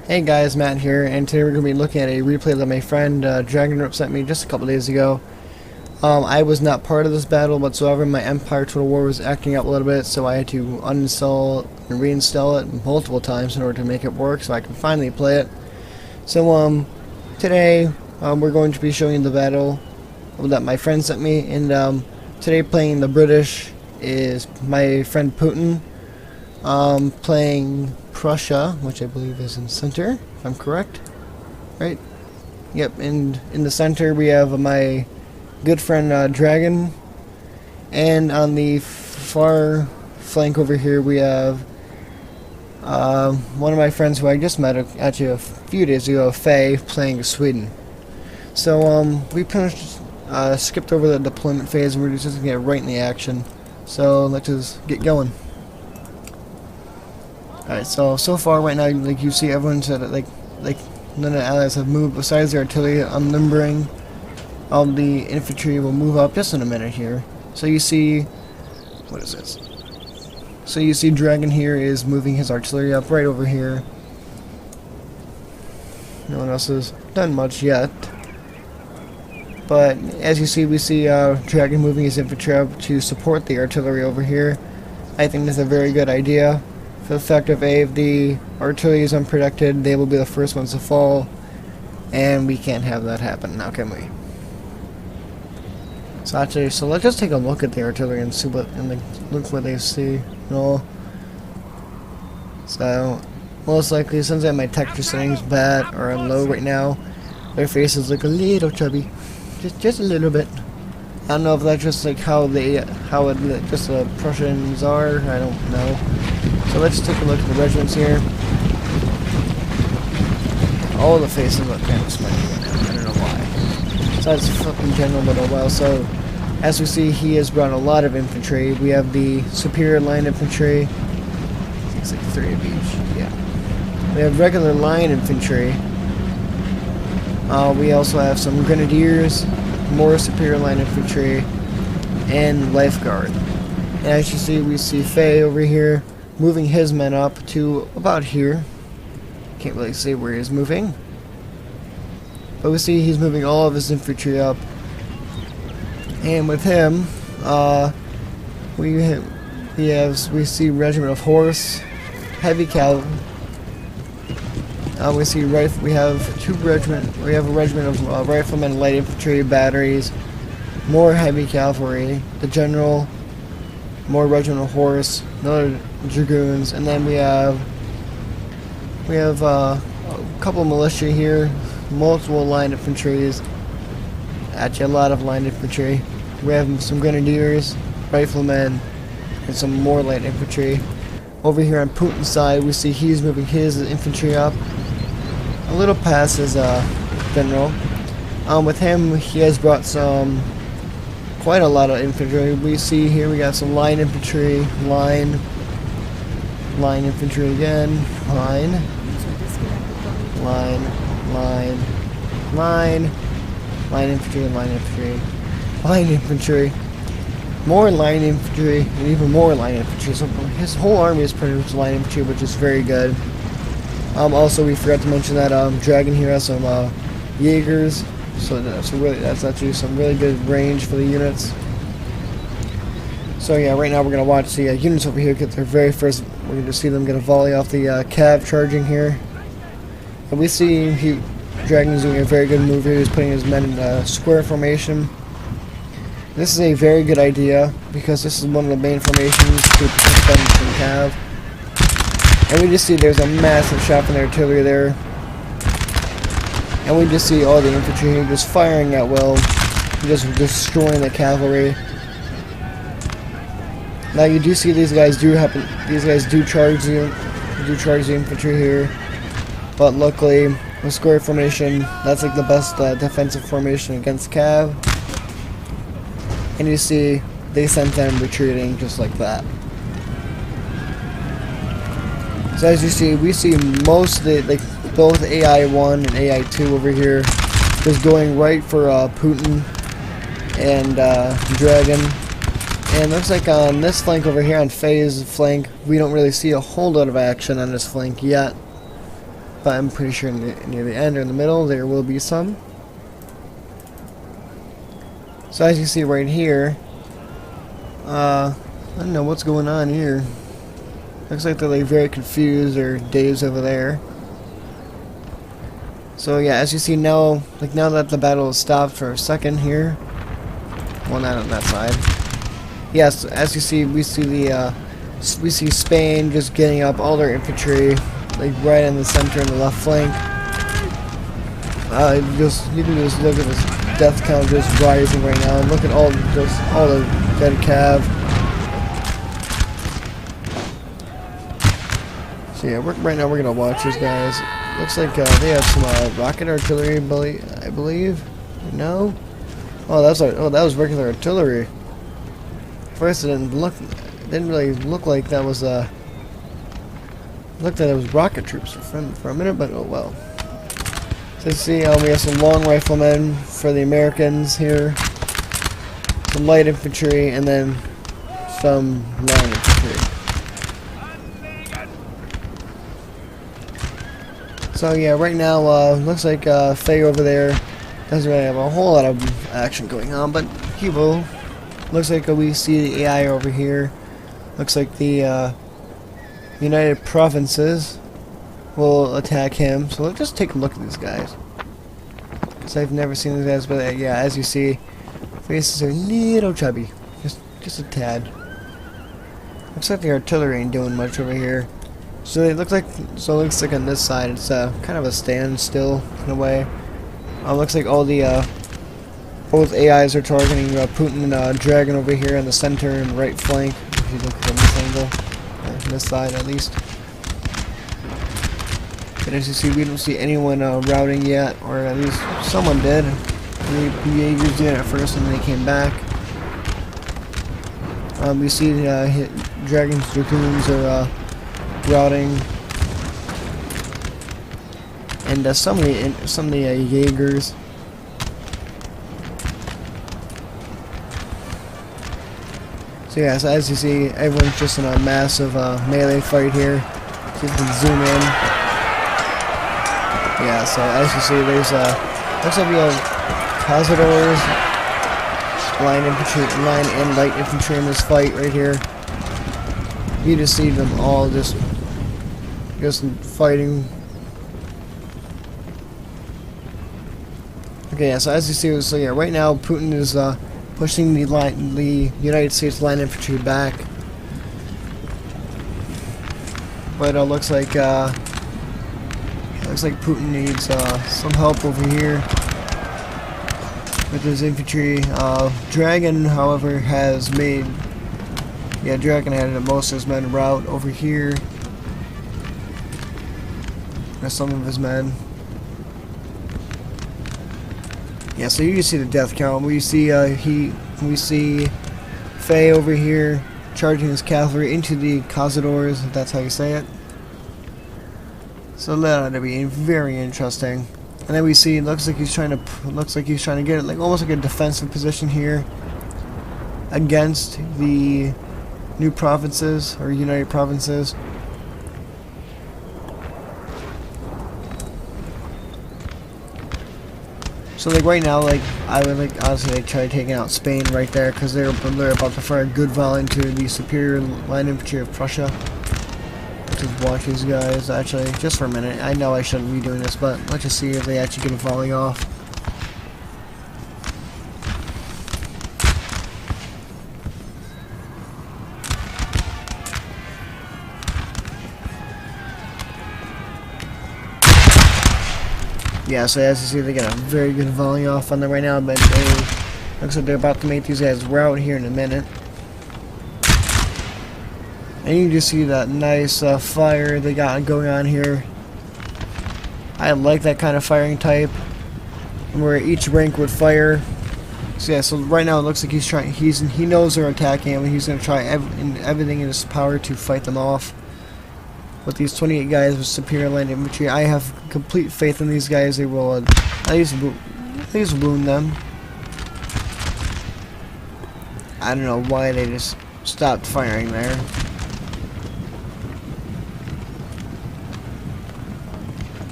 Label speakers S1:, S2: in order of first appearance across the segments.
S1: Hey guys, Matt here, and today we're going to be looking at a replay that my friend Dragon sent me just a couple days ago. I was not part of this battle whatsoever. My Empire Total War was acting up a little bit, so I had to uninstall and reinstall it multiple times in order to make it work so I could finally play it. So today we're going to be showing the battle that my friend sent me, and today playing the British is my friend Putin. Playing Prussia, which I believe is in center, if I'm correct. Right? Yep, and in the center we have my good friend Dragon, and on the far flank over here we have one of my friends who I just met actually a few days ago, Faye, playing Sweden. So we pretty much skipped over the deployment phase and we're just going to get right in the action. So let's just get going. Alright, so far right now, like you see, everyone said that like none of the allies have moved besides the artillery. Unlimbering. All the infantry will move up just in a minute here. So you see, what is this? So you see Dragon here is moving his artillery up right over here. No one else has done much yet. But as you see, we see Dragon moving his infantry up to support the artillery over here. I think that's a very good idea. For the fact of if the artillery is unprotected, they will be the first ones to fall, and we can't have that happen now, can we? So actually, let's just take a look at the artillery and see what look what they see. No. So most likely, since I have my texture settings bad or low right now, their faces look a little chubby, just a little bit. I don't know if that's just like how the Prussians are. I don't know. So let's take a look at the regiments here. All the faces look kind of smudgy right now. I don't know why. So that's fucking general, but oh well. So as we see, he has brought a lot of infantry. We have the superior line infantry. It's like 3 of each. Yeah. We have regular line infantry. We also have some grenadiers, more superior line infantry, and lifeguard. And as you see, we see Faye over here moving his men up to about here. Can't really see where he's moving, but we see he's moving all of his infantry up. And with him, we see regiment of horse, heavy cavalry. We have a regiment of riflemen, light infantry, batteries, more heavy cavalry, the general, more regiment of horse, another dragoons, and then we have a couple of militia here, multiple line infantries, actually a lot of line infantry. We have some grenadiers, riflemen, and some more light infantry. Over here on Putin's side, we see he's moving his infantry up a little past his general. With him, he has brought quite a lot of infantry. We see here we got some line infantry, line infantry again, line infantry, more line infantry, and even more line infantry. So his whole army is pretty much line infantry, which is very good. Also, we forgot to mention that Dragon here has some Jaegers, so that's actually some really good range for the units. So yeah, right now we're gonna watch the units over here get their very first. We're gonna see them get a volley off the cav charging here, and we see Dragon's doing a very good move here. He's putting his men in a square formation. This is a very good idea because this is one of the main formations to protect them from cav. And we just see there's a massive shot from the artillery there. And we just see all the infantry here just firing at will, just destroying the cavalry. Now you do see these guys do charge the infantry here, but luckily the square formation, that's like the best defensive formation against cav. And you see they sent them retreating just like that. So as you see, we see most of the both AI1 and AI2 over here just going right for Putin and Dragon. And looks like on this flank over here, on Faye's flank, we don't really see a whole lot of action on this flank yet. but I'm pretty sure near the end or in the middle there will be some. So as you see right here, I don't know what's going on here. Looks like they're like very confused, or Dave's over there. So yeah, as you see now, like now that the battle has stopped for a second here. Well, not on that side. Yes, as you see, we see Spain just getting up all their infantry, like right in the center and the left flank. You can just look at this death count just rising right now. Look at all the dead cav. So yeah, right now we're gonna watch these guys. Looks like they have some rocket artillery, I believe. No? Oh, that was regular artillery. First, it didn't really look like that was looked like it was rocket troops for a minute, but oh well. So you see, we have some long riflemen for the Americans here, some light infantry, and then some line infantry. So yeah, right now looks like Faye over there doesn't really have a whole lot of action going on, but he will. Looks like we see the AI over here. Looks like the United Provinces will attack him. So let's just take a look at these guys. Because I've never seen these guys, but yeah, as you see, faces are a little chubby. Just a tad. Looks like the artillery ain't doing much over here. So it looks like on this side it's kind of a standstill in a way. Looks like all the both AIs are targeting Putin and Dragon over here in the center and right flank. If you look from this angle, or this side at least. But as you see, we don't see anyone routing yet, or at least someone did. The Jaegers did at first, and then they came back. We see Dragon's dragoons are routing, and some of the Jaegers. So yeah, so as you see, everyone's just in a massive melee fight here. So you can zoom in. Yeah, so as you see, there's looks like we have Cazadors, line and light infantry in this fight right here. You just see them all just fighting. Okay, yeah, so as you see, so yeah, right now Putin is pushing the United States line infantry back, but it looks like Putin needs some help over here with his infantry. Dragon, however, has made Dragon had most of his men route over here. There's some of his men. Yeah, so you can see the death count. We see Faye over here charging his cavalry into the Cazadors, if that's how you say it. So that ought to be very interesting. And then we see looks like he's trying to get like almost like a defensive position here against the new provinces or United Provinces. So like right now, like I would like honestly like try taking out Spain right there, because they're about to fire a good volley into the superior line infantry of Prussia. Just watch these guys actually just for a minute. I know I shouldn't be doing this, but let's just see if they actually get a volley off. Yeah, so as you see, they got a very good volley off on them right now, but looks like they're about to make these guys rout here in a minute. And you can just see that nice fire they got going on here. I like that kind of firing type, where each rank would fire. So yeah, so right now it looks like he knows they're attacking him, and he's gonna try everything in his power to fight them off. With these 28 guys with superior line infantry, I have complete faith in these guys. They will at least wound them. I don't know why they just stopped firing there.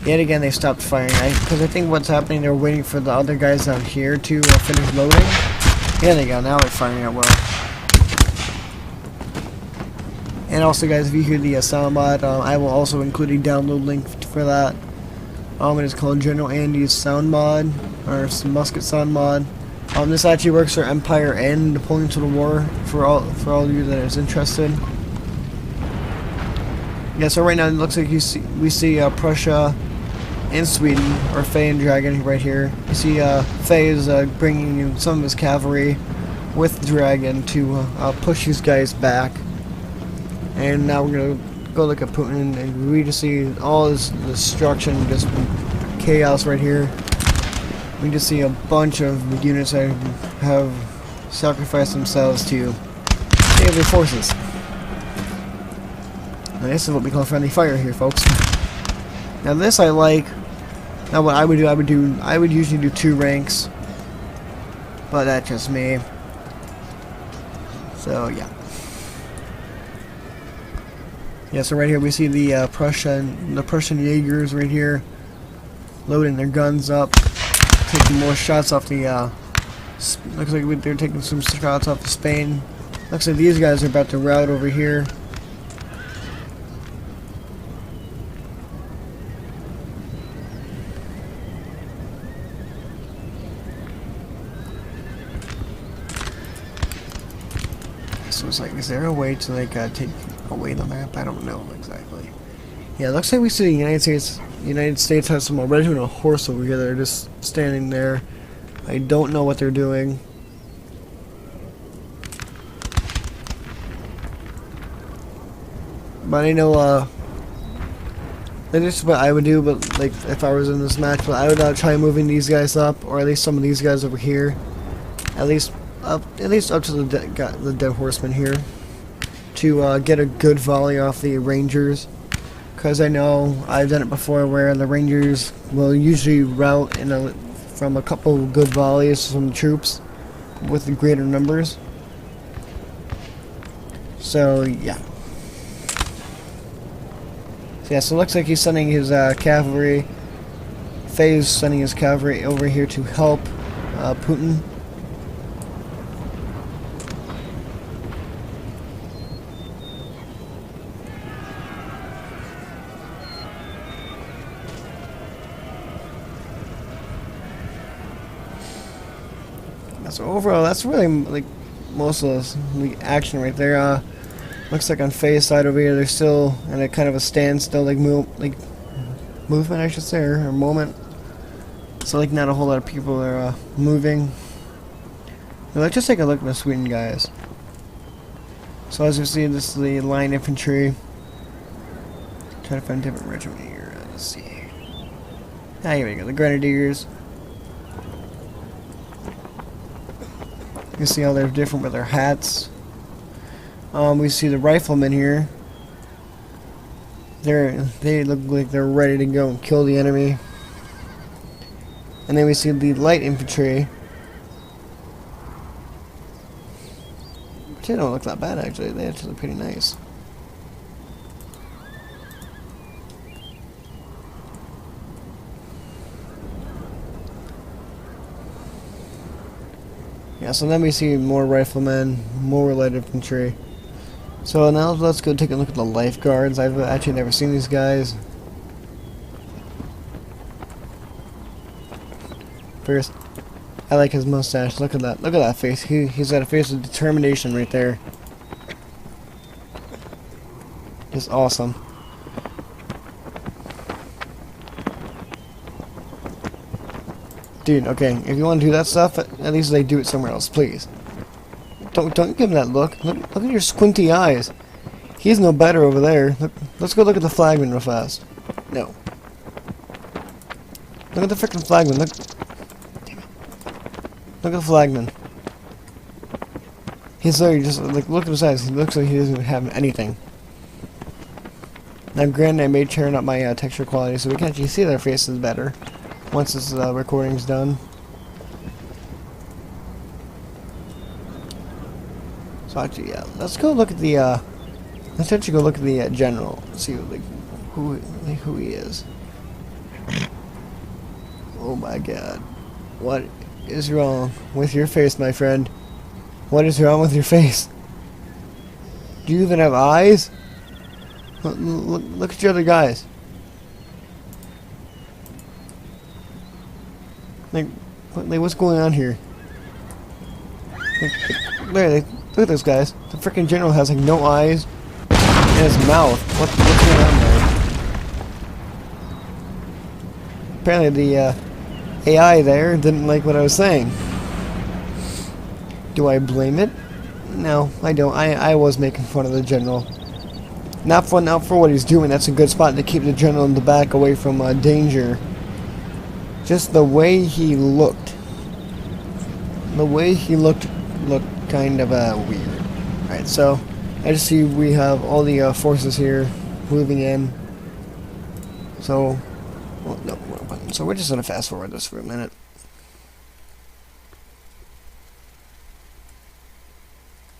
S1: Yet again, they stopped firing. Because I think what's happening, they're waiting for the other guys down here to finish loading. Here they go. Now they're firing out well. And also, guys, if you hear the sound mod, I will also include a download link for that. It is called General Andy's Sound Mod, or Musket Sound Mod. This actually works for Empire and Napoleon Total War for all of you that is interested. Yeah, so right now it looks like we see Prussia and Sweden, or Faye and Dragon right here. You see Faye is bringing in some of his cavalry with Dragon to push these guys back. And now we're going to go look at Putin, and we just see all this destruction, just chaos right here. We just see a bunch of units that have sacrificed themselves to save their forces. And this is what we call friendly fire here, folks. Now this I like. Now what I would usually do 2 ranks, but that's just me. So yeah. Yeah, so right here we see the Prussian Jaegers right here, loading their guns up, taking more shots off the. Looks like they're taking some shots off of Spain. Looks like these guys are about to rout over here. So it's like, is there a way to like take away the map? I don't know exactly. Yeah, it looks like we see the United States. United States has some regiment of horse over here that are just standing there. I don't know what they're doing. But I know that is what I would do. But like if I was in this match, but I would try moving these guys up, or at least some of these guys over here. At least up to the dead horseman here, to get a good volley off the Rangers. Because I know I've done it before, where the Rangers will usually rout from a couple good volleys from the troops with the greater numbers. So yeah. So it looks like he's sending his cavalry. Faye's sending his cavalry over here to help Putin. So overall, that's really like most of the action right there. Looks like on Faye's side over here, they're still in a kind of a standstill, like movement, I should say, or moment. So like not a whole lot of people are moving. Now, let's just take a look at the Sweden guys. So as you see, this is the line infantry. Try to find a different regiment here. Let's see. Ah, here we go. The Grenadiers. You can see how they're different with their hats. We see the riflemen here. They look like they're ready to go and kill the enemy. And then we see the light infantry, which they don't look that bad actually. They actually look pretty nice. Yeah, so then we see more riflemen, more light infantry. So now let's go take a look at the lifeguards. I've actually never seen these guys. First, I like his mustache. Look at that. Look at that face. He's got a face of determination right there. Just awesome. Dude, okay, if you want to do that stuff, at least they do it somewhere else, please. Don't give him that look. Look at your squinty eyes. He's no better over there. Let's go look at the flagman real fast. No. Look at the frickin' flagman. Look. Damn it. Look at the flagman. He's literally just like, look at his eyes. He looks like he doesn't even have anything. Now, granted, I may turn up my texture quality so we can actually see their faces better once this recording's done. So actually, yeah, let's go look at the let's actually go look at the general, see like who he is. Oh my god. What is wrong with your face, my friend? What is wrong with your face? Do you even have eyes? Look at your other guys. Like, what's going on here? Look at those guys. The freaking general has like no eyes in his mouth. What's going on there? Apparently the AI there didn't like what I was saying. Do I blame it? No, I don't. I was making fun of the general. Not for what he's doing. That's a good spot to keep the general in the back away from danger. Just the way he looked. The way he looked kind of weird. Alright, so I just see we have all the forces here moving in. So, well, no, wrong button. So we're just going to fast forward this for a minute.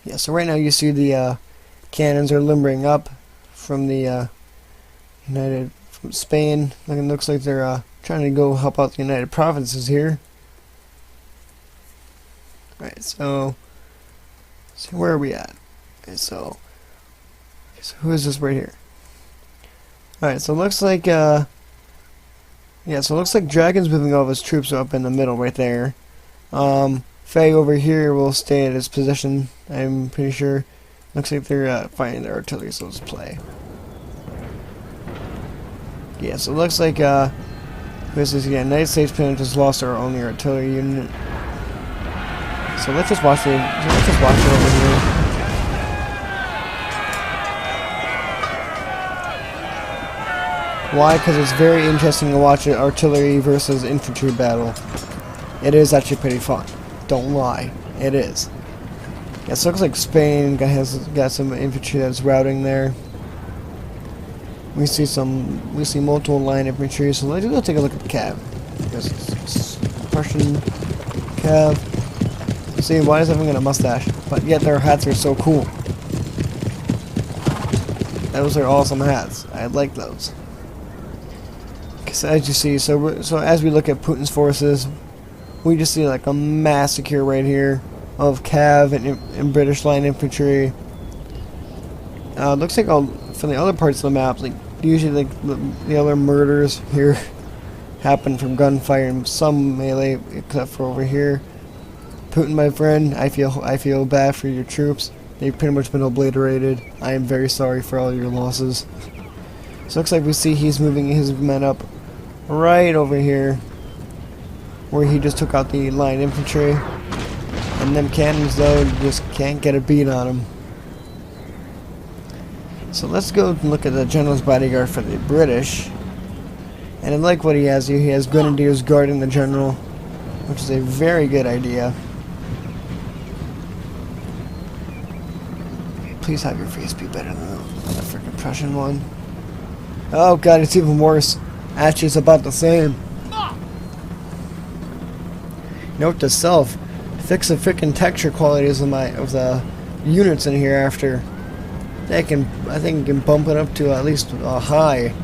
S1: Yeah, so right now you see the cannons are limbering up from the from Spain. It looks like they're trying to go help out the United Provinces here. Alright, so where are we at? Okay, so who is this right here? Alright, so it looks like yeah, so it looks like Dragon's moving all of his troops up in the middle right there. Faye over here will stay at his position, I'm pretty sure. Looks like they're fighting their artillery, so let's play. Yeah, so it looks like this is, yeah, United States just lost our only artillery unit. So let's just watch it. Let's just watch it over here. Why? Because it's very interesting to watch an artillery versus infantry battle. It is actually pretty fun. Don't lie. It is. Yeah, so it looks like Spain has got some infantry that's routing there. We see multiple line infantry. So let's go take a look at the cav. Prussian cav. See, why is everyone got a mustache? But yet their hats are so cool. Those are awesome hats. I like those. Because as you see, so as we look at Putin's forces, we just see like a massacre right here of Cav and British line infantry. Looks like from the other parts of the map, like usually like the other murders here happen from gunfire and some melee, except for over here. Putin, my friend, I feel bad for your troops. They've pretty much been obliterated. I am very sorry for all your losses. So it looks like we see he's moving his men up right over here, where he just took out the line infantry. And them cannons, though, just can't get a beat on them. So let's go and look at the general's bodyguard for the British. And I like what he has here. He has grenadiers guarding the general, which is a very good idea. Please have your face be better than the freaking Prussian one. Oh god, it's even worse. Actually, it's about the same. Note to self: fix the freaking texture qualities of the units in here after. I think you can bump it up to at least a high.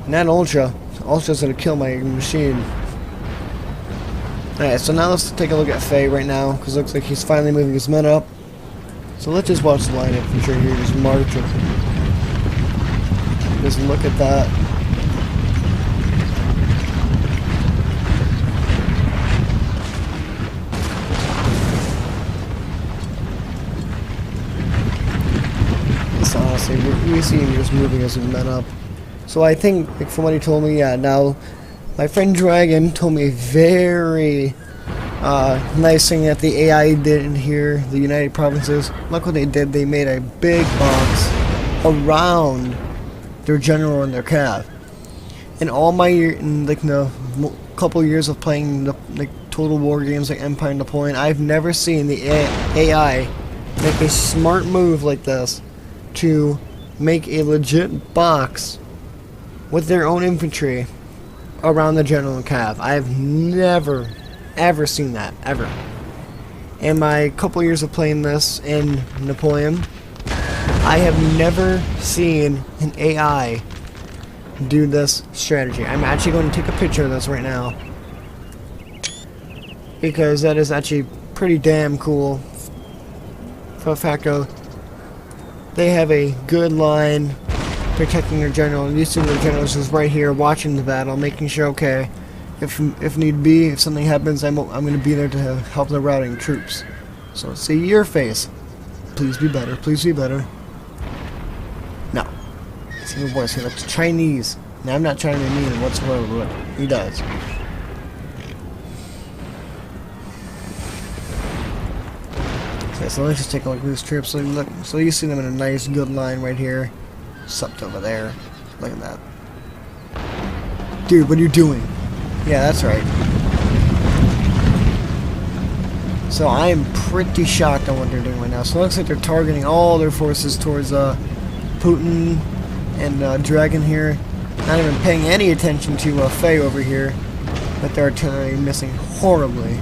S1: Not ultra. Ultra's gonna kill my machine. Alright, so now let's take a look at Faye right now, because it looks like he's finally moving his men up. So let's just watch the line infantry here, just marching. Just look at that. It's honestly, we see him just moving his men up. So I think, like, from what he told me, yeah, now, my friend Dragon told me very nice thing that the AI did in here, the United Provinces. Look what they did. They made a big box around their general and their cav. In all my couple years of playing the Total War games like Empire and Napoleon, I've never seen the AI make a smart move like this to make a legit box with their own infantry around the general and cav. I've never ever seen that, ever. In my couple years of playing this in Napoleon, I have never seen an AI do this strategy. I'm actually going to take a picture of this right now, because that is actually pretty damn cool. For the fact of, they have a good line protecting their general. And these two of their generals is right here watching the battle, making sure, okay, if need be, if something happens, I'm going to be there to help the routing troops. So see your face. Please be better. Please be better. No. See your voice. He looks Chinese. Now I'm not trying to be mean whatsoever, but he does. Okay, so let's just take a look at these troops. So you see them in a nice, good line right here. Sucked over there. Look at that. Dude, what are you doing? Yeah, that's right. So I am pretty shocked on what they're doing right now. So it looks like they're targeting all their forces towards Putin and Dragon here. Not even paying any attention to Faye over here. But their artillery missing horribly.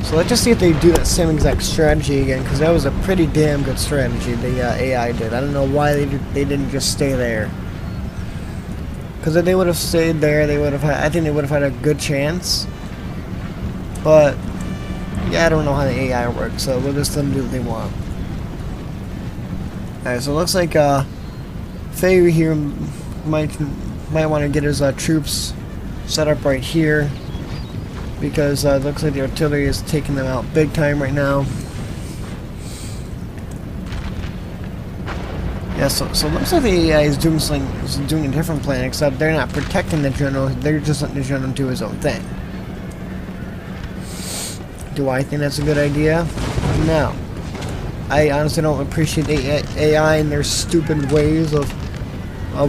S1: So let's just see if they do that same exact strategy again, because that was a pretty damn good strategy the AI did. I don't know why they didn't just stay there. Because if they would have stayed there, they would have had, I think they would have had a good chance. But yeah, I don't know how the AI works, so we'll just let them do what they want. Alright, so it looks like Faye here might want to get his troops set up right here, because it looks like the artillery is taking them out big time right now. Yeah, so it looks like the AI is doing a different plan, except they're not protecting the general, they're just letting the general do his own thing. Do I think that's a good idea? No. I honestly don't appreciate the AI and their stupid ways of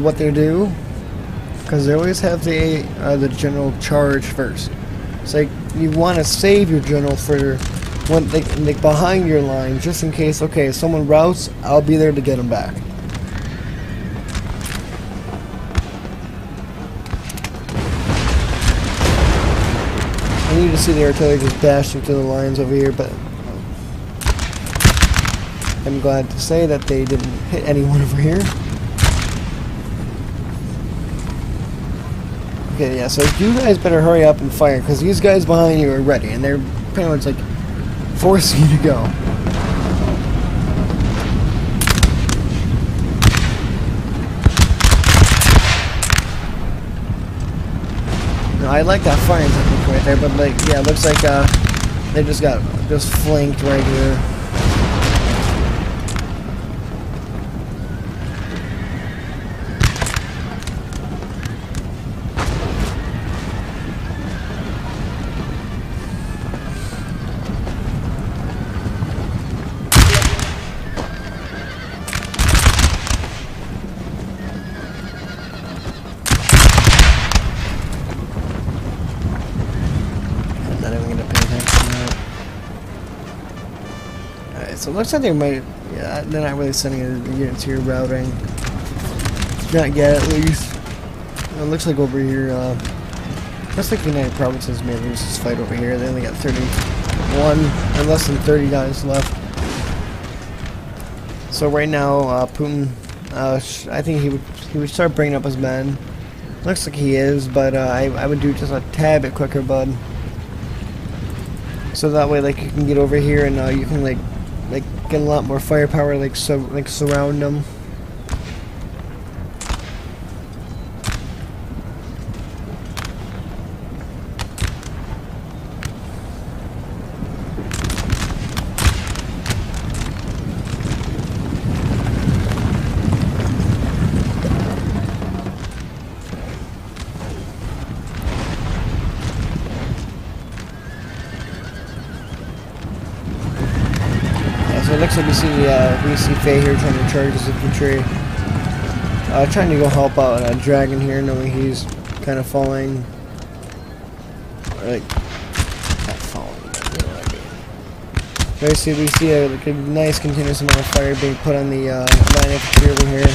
S1: what they do, because they always have the general charge first. It's like you want to save your general for when they behind your line, just in case. Okay, someone routes, I'll be there to get them back. I need to see the artillery just dashing through the lines over here, but I'm glad to say that they didn't hit anyone over here. Okay, yeah, so you guys better hurry up and fire, because these guys behind you are ready, and they're pretty much like forcing you to go. No, I like that firing technique right there, but like, yeah, it looks like they just got flanked right here. So it looks like they might, yeah, they're not really sending units here routing. Not yet, at least. It looks like over here, looks like the United Provinces may lose this fight over here. They only got 31, or less than 30 guys left. So right now, Putin, I think he would start bringing up his men. Looks like he is, but I would do just a tad bit quicker, bud. So that way, like, you can get over here and you can like get a lot more firepower, like surround them. So it looks like we see Faye here trying to charge his infantry. Trying to go help out Dragon here, knowing he's kind of falling. Or like, not falling, but you know what I mean. We see a nice continuous amount of fire being put on the line infantry over here.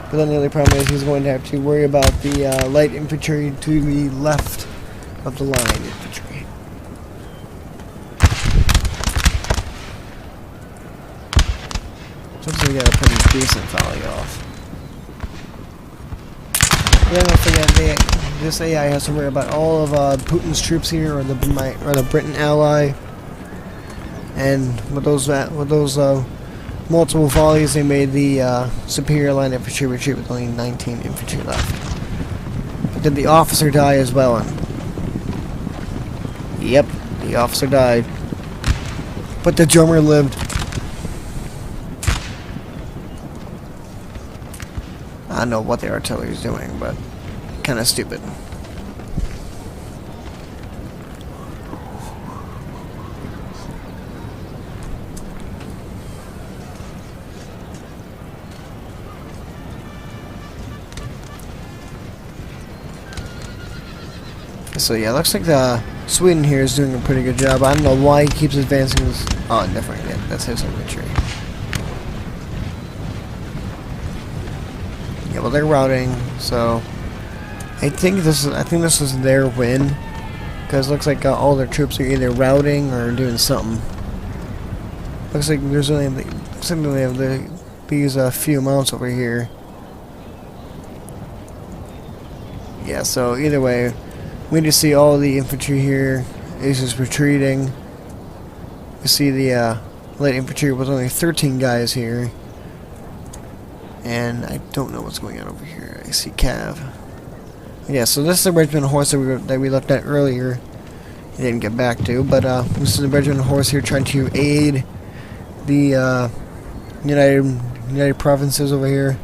S1: But then the other problem is he's going to have to worry about the light infantry to the left of the line infantry. Looks like we got a pretty decent volley off. Yeah, don't forget, this AI has to worry about all of Putin's troops here, or the Britain ally. And with those multiple volleys, they made the superior line infantry retreat with only 19 infantry left. But did the officer die as well? Yep, the officer died. But the drummer lived. I don't know what the artillery is doing, but kind of stupid. So yeah, looks like Sweden here is doing a pretty good job. I don't know why he keeps advancing this. Oh, different. Yeah, that's his infantry. Yeah, well, they're routing, so I think this is their win, because it looks like all their troops are either routing or doing something. Looks like there's only they have these few mounts over here. Yeah, so either way, we just see all the infantry here is just retreating. You see the light infantry with only 13 guys here. And I don't know what's going on over here. I see Cav. Yeah, so this is the regiment of horse that we looked at earlier. I didn't get back to, but this is the regiment of horse here trying to aid the United Provinces over here.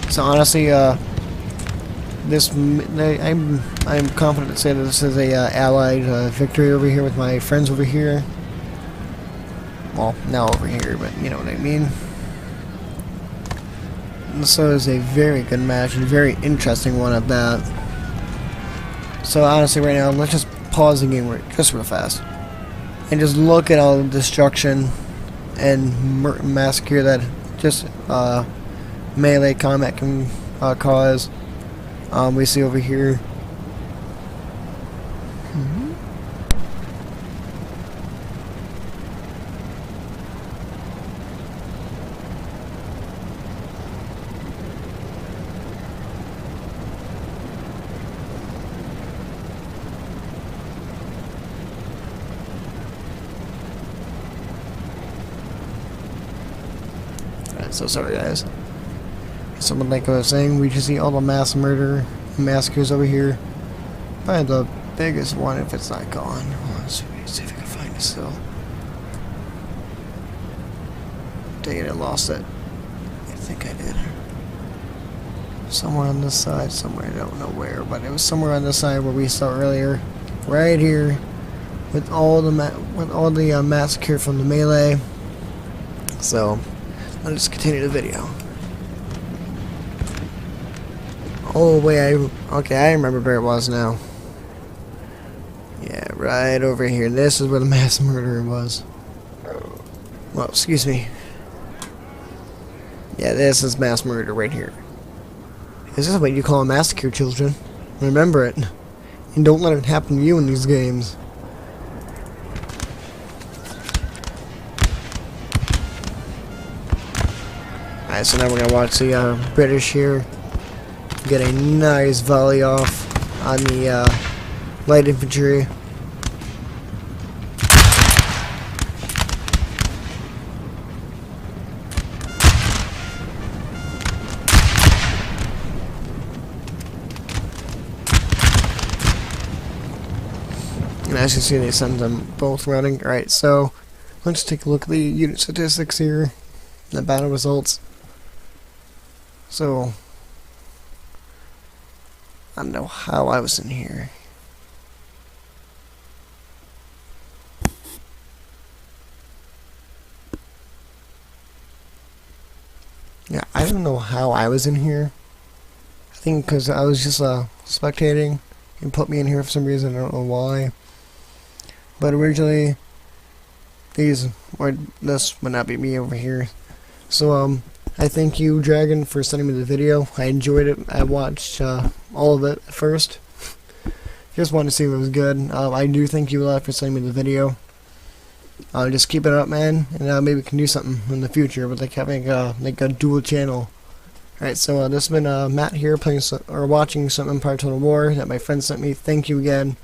S1: So honestly, I'm confident to say that this is a allied victory over here with my friends over here. Well, now over here, but you know what I mean. This is a very good match and a very interesting one at that. So honestly, right now, let's just pause the game just real fast and just look at all the destruction and massacre that just melee combat can cause. We see over here. Alright, so sorry guys. Someone like I was saying, we just see all the mass murder massacres over here. Probably the biggest one if it's not gone. Let's see if I can find it still. Dang it, I lost it. I think I did. Somewhere on this side, somewhere, I don't know where, but it was somewhere on this side where we saw earlier. Right here, with all the massacre from the melee. So, I'll just continue the video. Oh wait, okay, I remember where it was now. Yeah, right over here. This is where the mass murderer was. Well, excuse me. Yeah, this is mass murder right here. This is what you call a massacre, children. Remember it. And don't let it happen to you in these games. Alright, so now we're gonna watch the British here get a nice volley off on the light infantry. And as you see, they send them both running. Alright, so let's take a look at the unit statistics here, the battle results. So I don't know how I was in here. Yeah, I don't know how I was in here. I think because I was just spectating and put me in here for some reason. I don't know why. But originally, this would not be me over here. So I thank you, Dragon, for sending me the video. I enjoyed it. I watched all of it at first. Just wanted to see if it was good. I do thank you a lot for sending me the video. Just keep it up, man, and maybe we can do something in the future with like having like a dual channel. Alright, so this has been Matt here playing or watching some Empire Total War that my friend sent me. Thank you again.